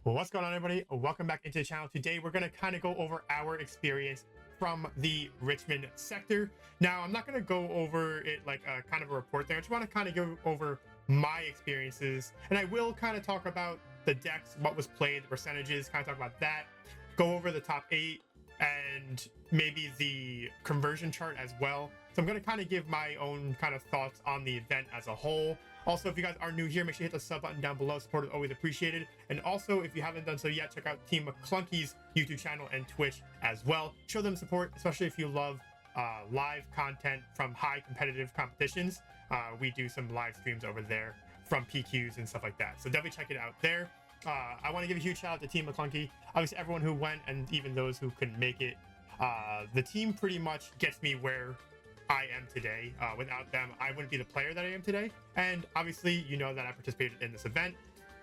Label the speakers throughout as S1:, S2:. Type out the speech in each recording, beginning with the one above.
S1: Well, what's going on, everybody? Welcome back into the channel. Today, we're going to kind of go over our experience from the Richmond sector. Now, I'm not going to go over it like a kind of a report thing. I just want to kind of go over my experiences, and I will kind of talk about the decks, what was played, the percentages, kind of talk about that, go over the top 8, and maybe the conversion chart as well. So I'm going to kind of give my own kind of thoughts on the event as a whole. Also, if you guys are new here, make sure you hit the sub button down below. Support is always appreciated. And also, if you haven't done so yet, check out Team Maclunky's YouTube channel and Twitch as well. Show them support, especially if you love live content from high competitive competitions. We do some live streams over there from PQs and stuff like that. So definitely check it out there. I want to give a huge shout out to Team Maclunky. Obviously, everyone who went and even those who couldn't make it. The team pretty much gets me where I am today. Without them, I wouldn't be the player that I am today. And obviously, you know that I participated in this event.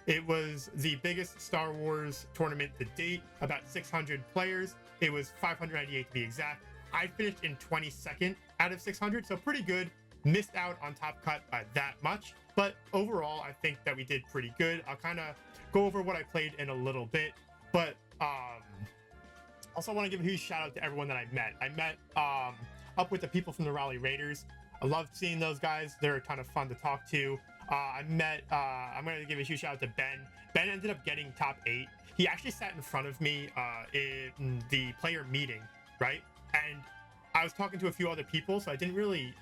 S1: It was the biggest Star Wars tournament to date, about 600 players. It was 598 to be exact. I finished in 22nd out of 600, so pretty good. Missed out on top cut by that much, but overall, I think that we did pretty good. I'll kind of go over what I played in a little bit, but also want to give a huge shout out to everyone that I met. I met up with the people from the Raleigh Raiders. I loved seeing those guys. They're kind of fun to talk to. I'm going to give a huge shout out to Ben. Ben ended up getting top 8. He actually sat in front of me in the player meeting, right? And I was talking to a few other people, so I didn't really,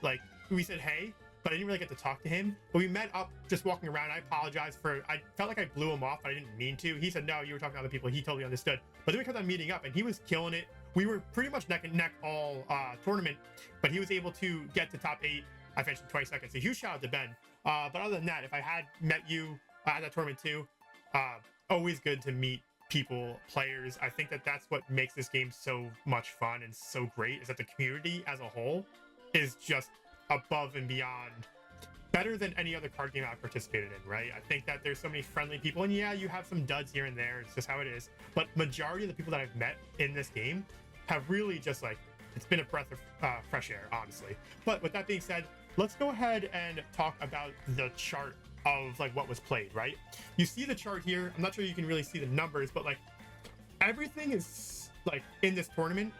S1: we said hey, but I didn't really get to talk to him. But we met up just walking around. I apologize I felt like I blew him off, but I didn't mean to. He said, no, you were talking to other people. He totally understood. But then we kept on meeting up, and he was killing it. We were pretty much neck and neck all tournament, but he was able to get to top 8. I finished in 20 seconds. So huge shout out to Ben. But other than that, if I had met you at that tournament too, always good to meet people, players. I think that that's what makes this game so much fun and so great, is that the community as a whole is just above and beyond better than any other card game I've participated in, right? I think that there's so many friendly people, and yeah, you have some duds here and there. It's just how it is. But majority of the people that I've met in this game have really just it's been a breath of fresh air, honestly. But with that being said, let's go ahead and talk about the chart of what was played, right? You see the chart here. I'm not sure you can really see the numbers, but everything is in this tournament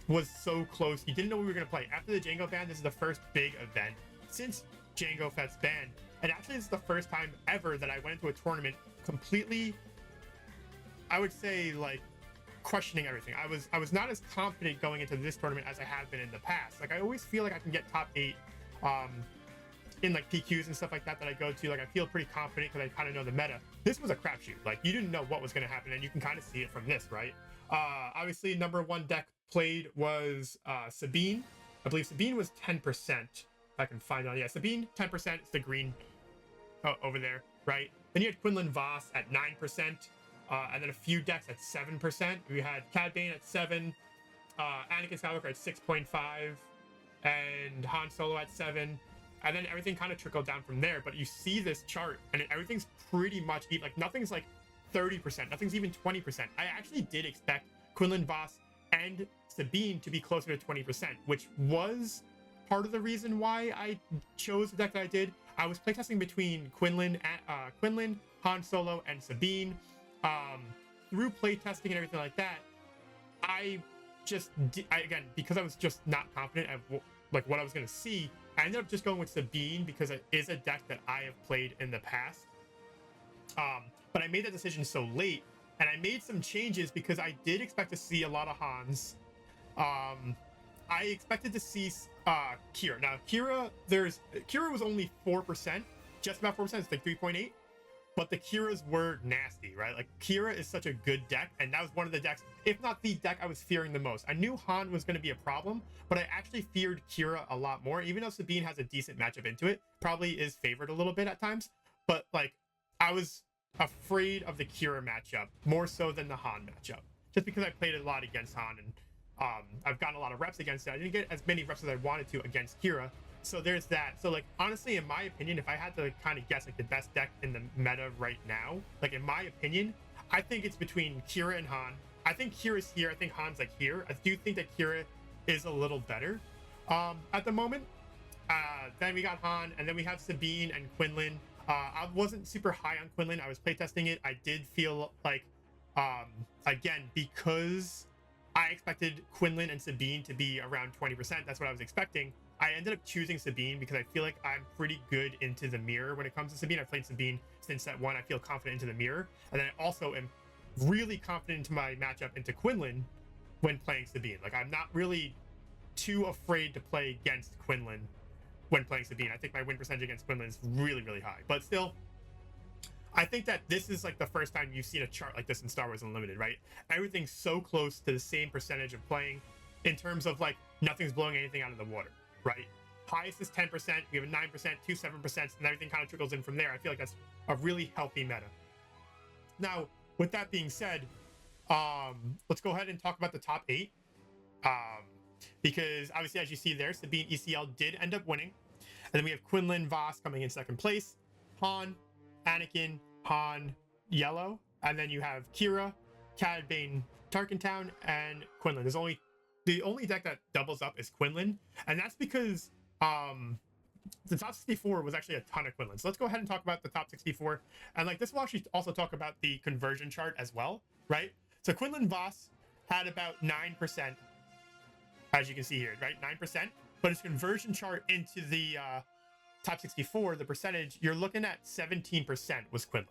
S1: was so close. You didn't know we were going to play. After the Django ban, this is the first big event since Django Fett's ban. And actually, this is the first time ever that I went into a tournament completely, I would say, questioning everything. I was not as confident going into this tournament as I have been in the past. I always feel like I can get top 8 in PQs and stuff like that I go to. I feel pretty confident because I kind of know the meta. This was a crapshoot. You didn't know what was going to happen, and you can kind of see it from this, right? Obviously, number 1 deck played was Sabine. I believe Sabine was 10%. If I can find out. Yeah, Sabine, 10%. It's the green over there, right? Then you had Quinlan Voss at 9%. And then a few decks at 7%. We had Cad Bane at 7, Anakin Skywalker at 6.5, and Han Solo at 7. And then everything kind of trickled down from there. But you see this chart, and everything's pretty much even. Nothing's 30%. Nothing's even 20%. I actually did expect Quinlan Voss and Sabine to be closer to 20%, which was part of the reason why I chose the deck that I did. I was playtesting between Quinlan, Han Solo, and Sabine. Through playtesting and everything like that, again, because I was just not confident of what I was going to see, I ended up just going with Sabine because it is a deck that I have played in the past. But I made that decision so late, and I made some changes because I did expect to see a lot of Hans. I expected to see Kira. Now, Kira was only 4%, just about 4%. It's 3.8. But the Kiras were nasty, right? Kira is such a good deck, and that was one of the decks, if not the deck I was fearing the most. I knew Han was going to be a problem, but I actually feared Kira a lot more, even though Sabine has a decent matchup into it. Probably is favored a little bit at times, but I was afraid of the Kira matchup more so than the Han matchup, just because I played a lot against Han, and I've gotten a lot of reps against it. I didn't get as many reps as I wanted to against Kira. So there's that. So honestly, in my opinion, if I had to kind of guess the best deck in the meta right now, in my opinion, I think it's between Kira and Han. I think Kira's here. I think Han's here. I do think that Kira is a little better at the moment. Then we got Han, and then we have Sabine and Quinlan. I wasn't super high on Quinlan. I was playtesting it. I did feel like Again, because I expected Quinlan and Sabine to be around 20%. That's what I was expecting. I ended up choosing Sabine because I feel like I'm pretty good into the mirror when it comes to Sabine. I've played Sabine since set 1. I feel confident into the mirror. And then I also am really confident into my matchup into Quinlan when playing Sabine. Like, I'm not really too afraid to play against Quinlan when playing Sabine. I think my win percentage against Quinlan is really, really high. But still, I think that this is like the first time you've seen a chart like this in Star Wars Unlimited, right? Everything's so close to the same percentage of playing in terms of like nothing's blowing anything out of the water, right? Highest is 10%, we have a 9%, 2 7%, and everything kind of trickles in from there. I feel like that's a really healthy meta. Now, with that being said, let's go ahead and talk about the top 8. Because obviously, as you see there, Sabine ECL did end up winning. And then we have Quinlan Voss coming in second place, Han, Anakin, Han, Yellow, and then you have Kira, Cad Bane, Tarkintown, and Quinlan. The only deck that doubles up is Quinlan, and that's because the top 64 was actually a ton of Quinlan. So let's go ahead and talk about the top 64, and like this will actually also talk about the conversion chart as well, right? So Quinlan Voss had about 9%, as you can see here, right? 9%, but his conversion chart into the top 64, the percentage, you're looking at 17% was Quinlan,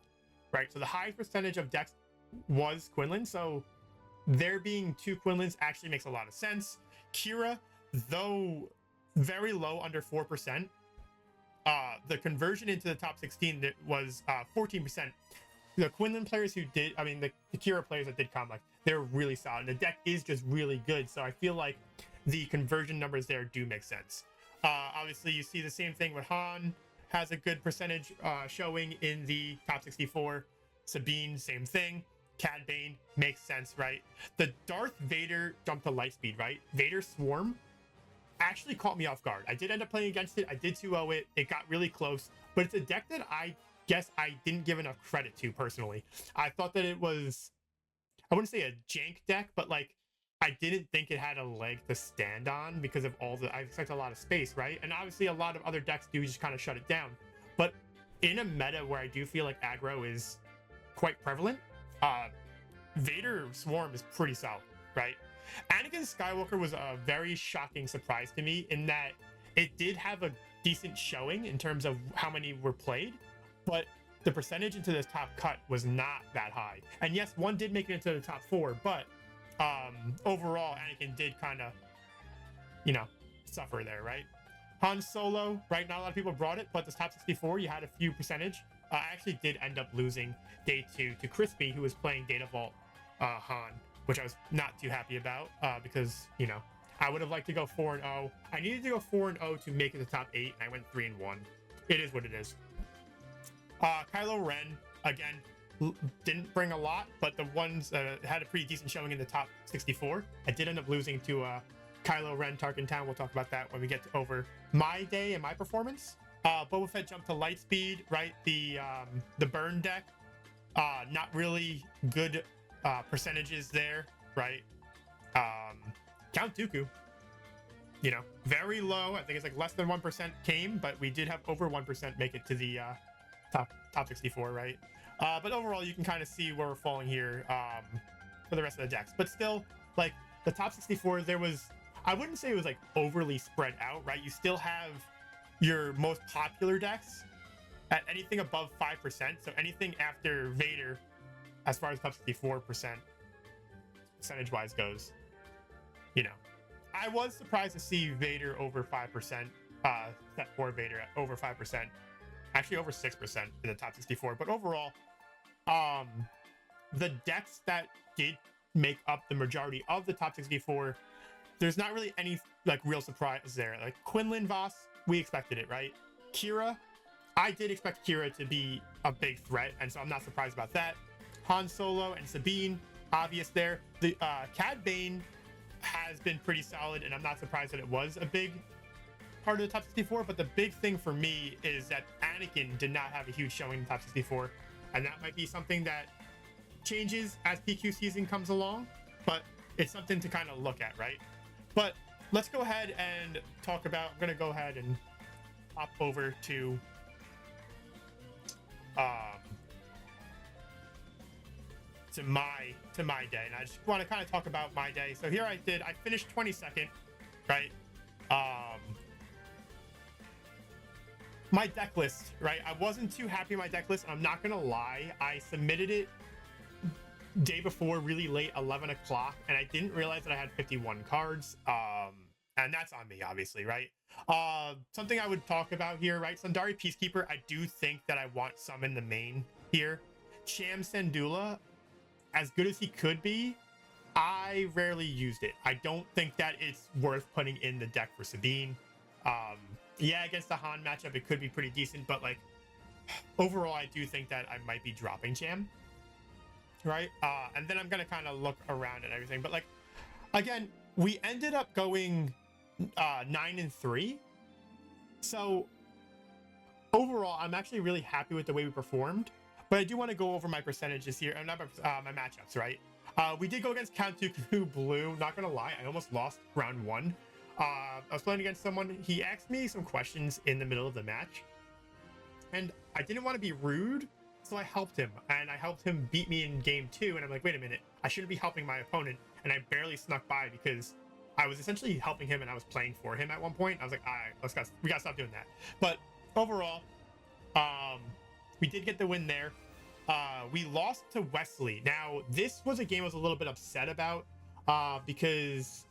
S1: right? So the highest percentage of decks was Quinlan. So there being 2 Quinlans actually makes a lot of sense. Kira, though very low, under 4%, the conversion into the top 16 that was 14%. The Quinlan players who did, I mean, the Kira players that did come, like, they're really solid. The deck is just really good. So I feel like the conversion numbers there do make sense. Obviously, you see the same thing with Han, has a good percentage showing in the top 64. Sabine, same thing. Cad Bane makes sense, right? The Darth Vader jump to Lightspeed, right? Vader Swarm actually caught me off guard. I did end up playing against it. I did 2-0 it. It got really close, but it's a deck that I guess I didn't give enough credit to personally. I thought that it was, I wouldn't say a jank deck, but like, I didn't think it had a leg to stand on because of all the, I expect a lot of space, right? And obviously a lot of other decks do just kind of shut it down. But in a meta where I do feel like aggro is quite prevalent, Vader Swarm is pretty solid, right? Anakin Skywalker was a very shocking surprise to me in that it did have a decent showing in terms of how many were played, but the percentage into the top cut was not that high. And yes, one did make it into the top 4, but overall, Anakin did kind of, you know, suffer there, right? Han Solo, right? Not a lot of people brought it, but this top 64, you had a few percentage. I actually did end up losing day 2 to Crispy, who was playing Data Vault Han, which I was not too happy about because, you know, I would have liked to go 4-0. I needed to go 4-0 to make it the top 8, and I went 3-1. It is what it is. Kylo Ren, again, didn't bring a lot, but the ones had a pretty decent showing in the top 64. I did end up losing to Kylo Ren, Tarkintown. We'll talk about that when we get over my day and my performance. Boba Fett jumped to Lightspeed, right? The burn deck, not really good percentages there, right? Count Dooku, you know, very low. I think it's like less than 1% came, but we did have over 1% make it to the top 64, right? But overall, you can kind of see where we're falling here for the rest of the decks. But still, like, the top 64, there was, I wouldn't say it was like overly spread out, right? You still have your most popular decks at anything above 5%. So anything after Vader, as far as top 64% percentage-wise goes, you know. I was surprised to see Vader over 5%, set 4 Vader at over 5%. Actually over 6% in the top 64. But overall, the decks that did make up the majority of the top 64, there's not really any like real surprise there. Like Quinlan Voss, we expected it, right? Kira, I did expect Kira to be a big threat, and so I'm not surprised about that. Han Solo and Sabine, obvious there. The Cad Bane has been pretty solid, and I'm not surprised that it was a big part of the top 64, but the big thing for me is that Anakin did not have a huge showing in the top 64, and that might be something that changes as PQ season comes along, but it's something to kind of look at, right? But let's go ahead and talk about, I'm going to go ahead and hop over to my day, and I just want to kind of talk about my day. So here I finished 22nd, right? My deck list, right? I wasn't too happy with my deck list. I'm not gonna lie. I submitted it day before, really late, 11 o'clock, and I didn't realize that I had 51 cards. And that's on me, obviously, right? Something I would talk about here, right? Sundari Peacekeeper, I do think that I want some in the main here. Cham Sandula, as good as he could be, I rarely used it. I don't think that it's worth putting in the deck for Sabine. Yeah, against the Han matchup, it could be pretty decent, but like overall, I do think that I might be dropping Cham, right? And then I'm gonna kind of look around and everything, but like again, we ended up going 9-3. So overall, I'm actually really happy with the way we performed, but I do want to go over my percentages here, and not my matchups, right? We did go against Count Dooku Blue. Not gonna lie, I almost lost round 1. I was playing against someone. He asked me some questions in the middle of the match, and I didn't want to be rude, so I helped him, and I helped him beat me in game 2. And I'm like, wait a minute, I shouldn't be helping my opponent, and I barely snuck by because I was essentially helping him and I was playing for him at one point. I was like, all right, we gotta stop doing that. But overall, we did get the win there. We lost to Wesley. Now, this was a game I was a little bit upset about because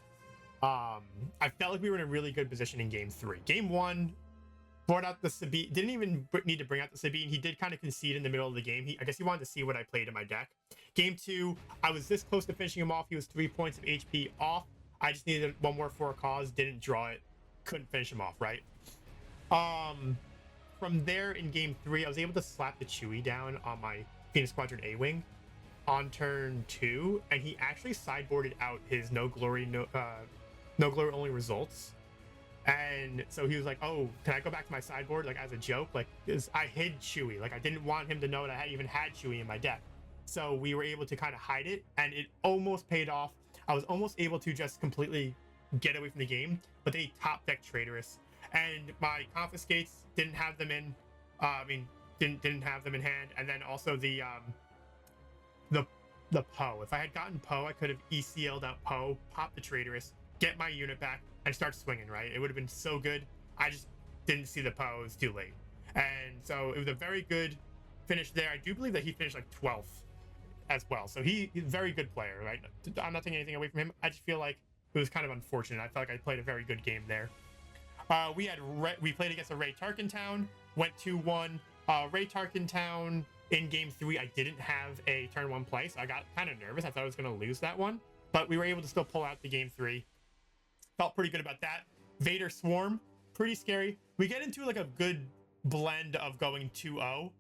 S1: I felt like we were in a really good position in game 3. Game 1, brought out the Sabine, didn't even need to bring out the Sabine. He did kind of concede in the middle of the game. I guess he wanted to see what I played in my deck. Game 2, I was this close to finishing him off. He was 3 points of HP off. I just needed one more for a cause, didn't draw it, couldn't finish him off, right? From there in game 3, I was able to slap the Chewie down on my Phoenix Squadron A-Wing on turn 2, and he actually sideboarded out his no glory only results. And so he was like, oh, can I go back to my sideboard, like as a joke, like, because I hid Chewie, like I didn't want him to know that I even had Chewie in my deck. So we were able to kind of hide it, and it almost paid off. I was almost able to just completely get away from the game, but they top deck Traitorous, and my confiscates didn't have them in. Didn't have them in hand, and then also the Poe. If I had gotten Poe, I could have ECL'd out Poe, popped the Traitorous, get my unit back, and start swinging. Right, it would have been so good. I just didn't see the Poe. It was too late, and so it was a very good finish there. I do believe that he finished like 12th as well, so he's a very good player, right? I'm not taking anything away from him. I just feel like it was kind of unfortunate. I felt like I played a very good game there. We played against a Ray Tarkentown, went 2-1. Ray Tarkentown in game 3, I didn't have a turn 1 play, so I got kind of nervous. I thought I was going to lose that one, but we were able to still pull out the game 3. Felt pretty good about that. Vader Swarm, pretty scary. We get into like a good blend of going 2-0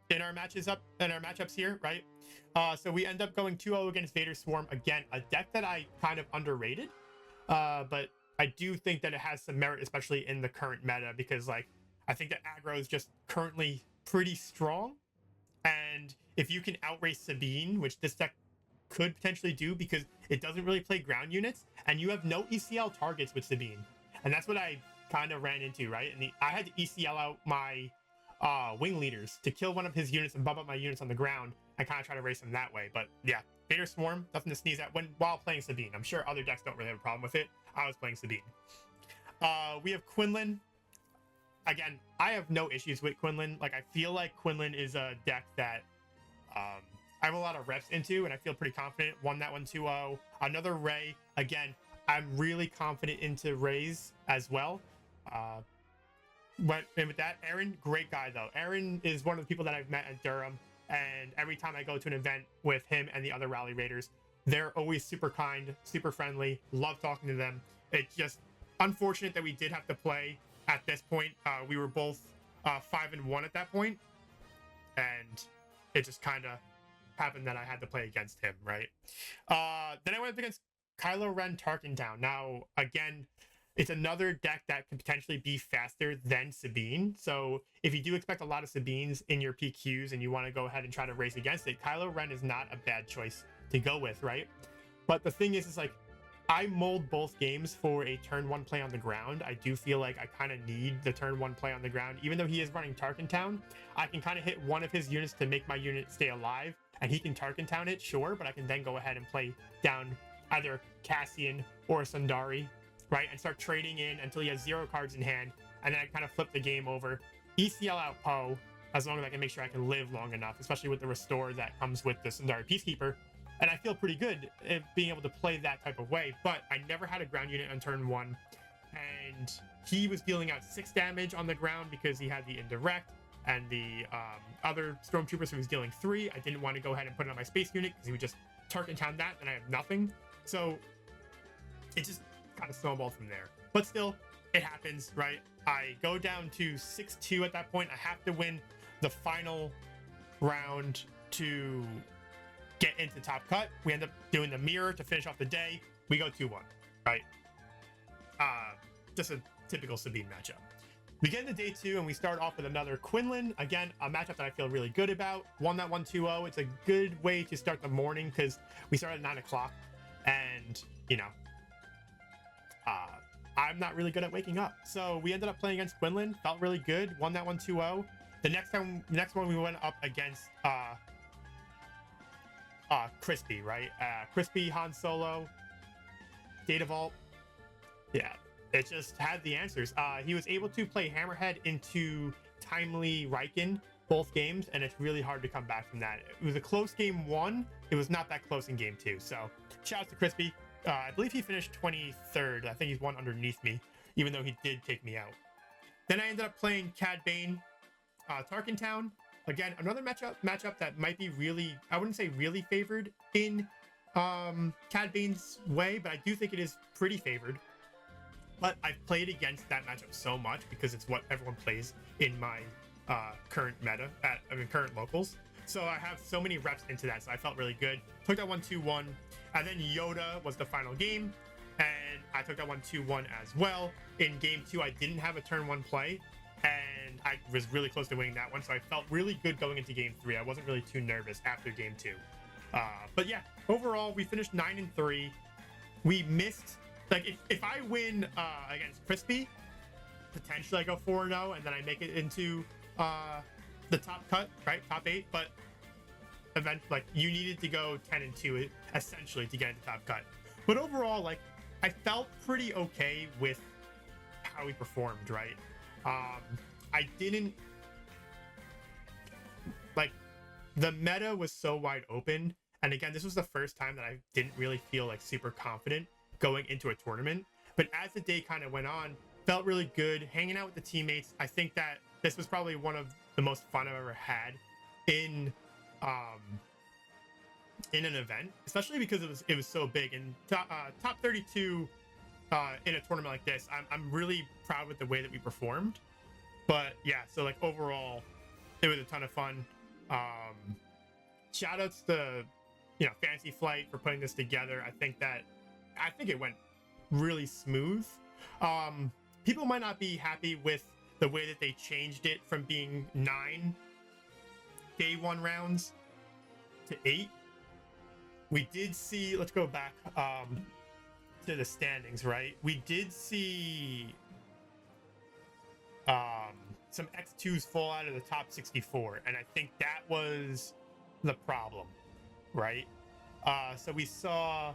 S1: in our matchups here, right? So we end up going 2-0 against Vader Swarm. Again, a deck that I kind of underrated, but I do think that it has some merit, especially in the current meta, because like I think that aggro is just currently pretty strong, and if you can outrace Sabine, which this deck could potentially do because it doesn't really play ground units, and you have no ECL targets with Sabine, and that's what I kind of ran into, right? And I had to ECL out my wing leaders to kill one of his units and bump up my units on the ground and kind of try to race them that way. But yeah, Vader Swarm, nothing to sneeze at while playing Sabine. I'm sure other decks don't really have a problem with it. I was playing Sabine. We have Quinlan. Again, I have no issues with Quinlan. Like, I feel like Quinlan is a deck that I have a lot of reps into, and I feel pretty confident. Won that one 2-0. Another Ray. Again, I'm really confident into Rays as well. And with that, Aaron, great guy though. Aaron is one of the people that I've met at Durham, and every time I go to an event with him and the other Rally Raiders, they're always super kind, super friendly, love talking to them. It's just unfortunate that we did have to play at this point. We were both 5-1 at that point, and it just kind of happened that I had to play against him, right? Then I went up against Kylo Ren Tarkentown. Now, again, it's another deck that could potentially be faster than Sabine. So if you do expect a lot of Sabines in your PQs and you want to go ahead and try to race against it, Kylo Ren is not a bad choice to go with, right? But the thing is like, I mold both games for a turn 1 play on the ground. I do feel like I kind of need the turn 1 play on the ground. Even though he is running Tarkentown, I can kind of hit one of his units to make my unit stay alive, and he can Tarkin Town it, sure, but I can then go ahead and play down either Cassian or Sundari, right, and start trading in until he has 0 cards in hand, and then I kind of flip the game over, ECL out Poe, as long as I can make sure I can live long enough, especially with the restore that comes with the Sundari Peacekeeper. And I feel pretty good at being able to play that type of way, but I never had a ground unit on turn 1, and he was dealing out 6 damage on the ground because he had the indirect, and the other stormtroopers who was dealing 3. I didn't want to go ahead and put it on my space unit because he would just Tarkin Town that, and I have nothing. So it just kind of snowballed from there. But still, it happens, right? I go down to 6-2 at that point. I have to win the final round to get into top cut. We end up doing the mirror to finish off the day. We go 2-1, right? Just a typical Sabine matchup. We get into day 2 and we start off with another Quinlan. Again, a matchup that I feel really good about. Won that 1-2-0. It's a good way to start the morning because we start at 9 o'clock, and you know, I'm not really good at waking up. So we ended up playing against Quinlan. Felt really good. Won that 1-2-0. The next one we went up against Crispy, right? Crispy, Han Solo, Data Vault. Yeah, it just had the answers. He was able to play Hammerhead into Timely Riken both games, and it's really hard to come back from that. It was a close game 1. It was not that close in game 2. So shout out to Crispy. I believe he finished 23rd. I think he's one underneath me, even though he did take me out. Then I ended up playing Cad Bane, Tarkin Town. Again, another matchup that might be really, I wouldn't say really favored in Cad Bane's way, but I do think it is pretty favored. But I've played against that matchup so much because it's what everyone plays in my current meta, current locals. So I have so many reps into that, so I felt really good. Took that 1-2-1, and then Yoda was the final game, and I took that 1-2-1 as well. In game 2, I didn't have a turn 1 play, and I was really close to winning that one, so I felt really good going into game 3. I wasn't really too nervous after game 2. But yeah, overall, we finished 9-3. We missed, like, if I win against Crispy, potentially I go 4-0, and then I make it into the top cut, right? Top 8, but like, you needed to go 10-2 essentially to get into top cut. But overall, like, I felt pretty okay with how we performed, right? I didn't, like, the meta was so wide open, and again, this was the first time that I didn't really feel like super confident going into a tournament. But as the day kind of went on, felt really good hanging out with the teammates. I think that this was probably one of the most fun I've ever had in an event, especially because it was so big. And top 32 in a tournament like this, I'm really proud with the way that we performed. But yeah, so like overall, it was a ton of fun. Shout outs to, you know, Fantasy Flight for putting this together. I think it went really smooth. People might not be happy with the way that they changed it from being 9 day 1 rounds to 8. We did see, let's go back to the standings, right? We did see some X2s fall out of the top 64, and I think that was the problem, right? So we saw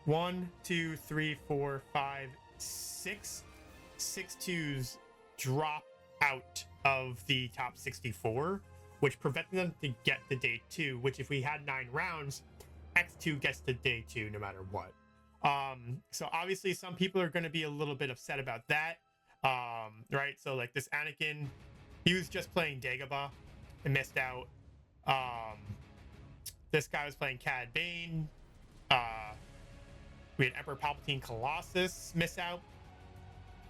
S1: 1, 2, 3, 4, 5, 6 6-2s drop out of the top 64, which prevented them to get to day 2, which if we had 9 rounds, X2 gets to day 2 no matter what. So obviously some people are going to be a little bit upset about that, right? So like this Anakin, he was just playing Dagobah and missed out. This guy was playing Cad Bane. We had Emperor Palpatine Colossus miss out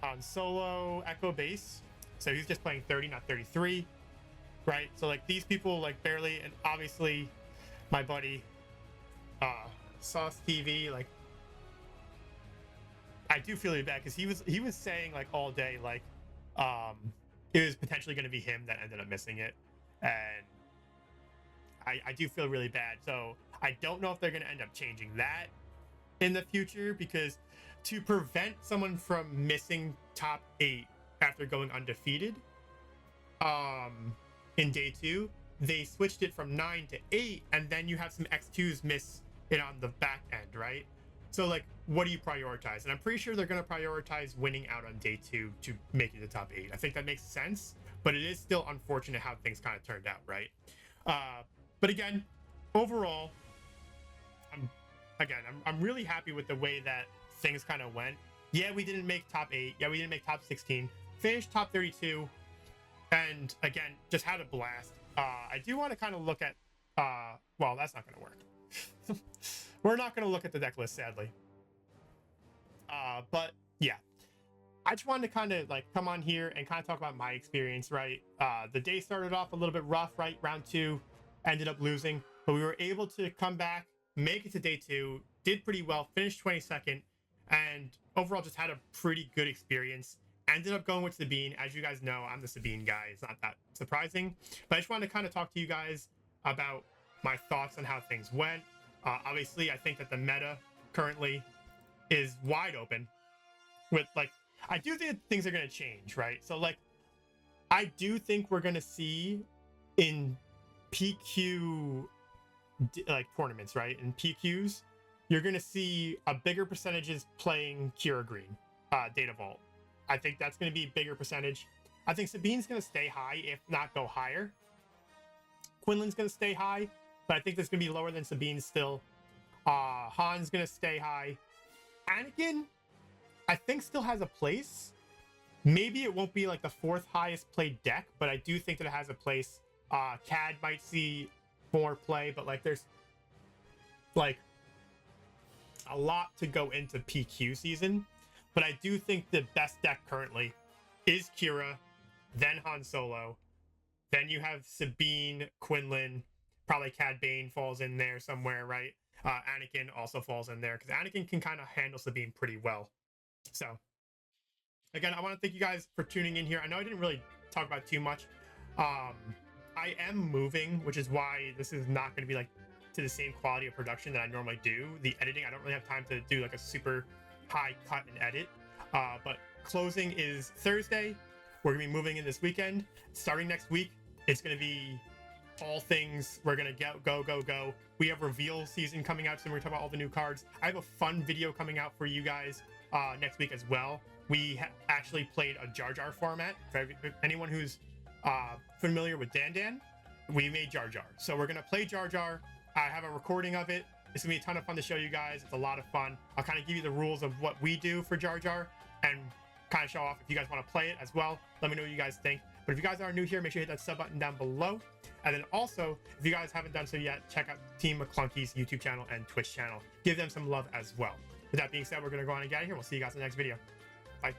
S1: on Solo Echo Base. So he's just playing 30, not 33, right? So like these people like barely, and obviously my buddy Sauce TV, like I do feel really bad because he was saying like all day like it was potentially going to be him that ended up missing it, and I do feel really bad. So I don't know if they're going to end up changing that in the future, because to prevent someone from missing top 8 after going undefeated in day 2, they switched it from 9 to 8, and then you have some X2s miss it on the back end, right? So like, what do you prioritize? And I'm pretty sure they're going to prioritize winning out on day 2 to make it the top 8. I think that makes sense, but it is still unfortunate how things kind of turned out, right? But again, overall, I'm really happy with the way that things kind of went. Yeah, we didn't make top 8. Yeah, we didn't make top 16. Finished top 32, and again, just had a blast. I do want to kind of look at, well, that's not going to work. We're not going to look at the deck list, sadly. But yeah, I just wanted to kind of like come on here and kind of talk about my experience, right? The day started off a little bit rough, right? Round 2, ended up losing, but we were able to come back, make it to day 2, did pretty well, finished 22nd, and overall just had a pretty good experience. Ended up going with Sabine. As you guys know, I'm the Sabine guy. It's not that surprising, but I just wanted to kind of talk to you guys about my thoughts on how things went. Obviously, I think that the meta currently is wide open with, like, I do think that things are going to change, right? So, like, I do think we're going to see in PQ, like, tournaments, right? In PQs, you're going to see a bigger percentages playing Kira Green, Data Vault. I think that's going to be a bigger percentage. I think Sabine's going to stay high, if not go higher. Quinlan's going to stay high, but I think that's going to be lower than Sabine's still. Han's going to stay high. Anakin, I think, still has a place. Maybe it won't be like the 4th highest played deck, but I do think that it has a place. CAD might see more play, but like there's like a lot to go into PQ season. But I do think the best deck currently is Kira, then Han Solo, then you have Sabine, Quinlan, probably Cad Bane falls in there somewhere, right? Anakin also falls in there because Anakin can kind of handle Sabine pretty well. So, again, I want to thank you guys for tuning in here. I know I didn't really talk about too much. I am moving, which is why this is not going to be like to the same quality of production that I normally do. The editing, I don't really have time to do like a super high cut and edit. But closing is Thursday. We're gonna be moving in this weekend. Starting next week, it's gonna be all things. We're gonna go. We have reveal season coming out soon. We're gonna talk about all the new cards. I have a fun video coming out for you guys next week as well. We actually played a Jar Jar format. For anyone who's familiar with Dan, we made Jar Jar. So we're gonna play Jar Jar. I have a recording of it. It's gonna be a ton of fun to show you guys. It's a lot of fun. I'll kind of give you the rules of what we do for Jar Jar and kind of show off if you guys want to play it as well. Let me know what you guys think. But if you guys are new here, make sure you hit that sub button down below. And then also, if you guys haven't done so yet, check out Team Maclunky's YouTube channel and Twitch channel. Give them some love as well. With that being said, we're gonna go on and get out of here. We'll see you guys in the next video. Bye.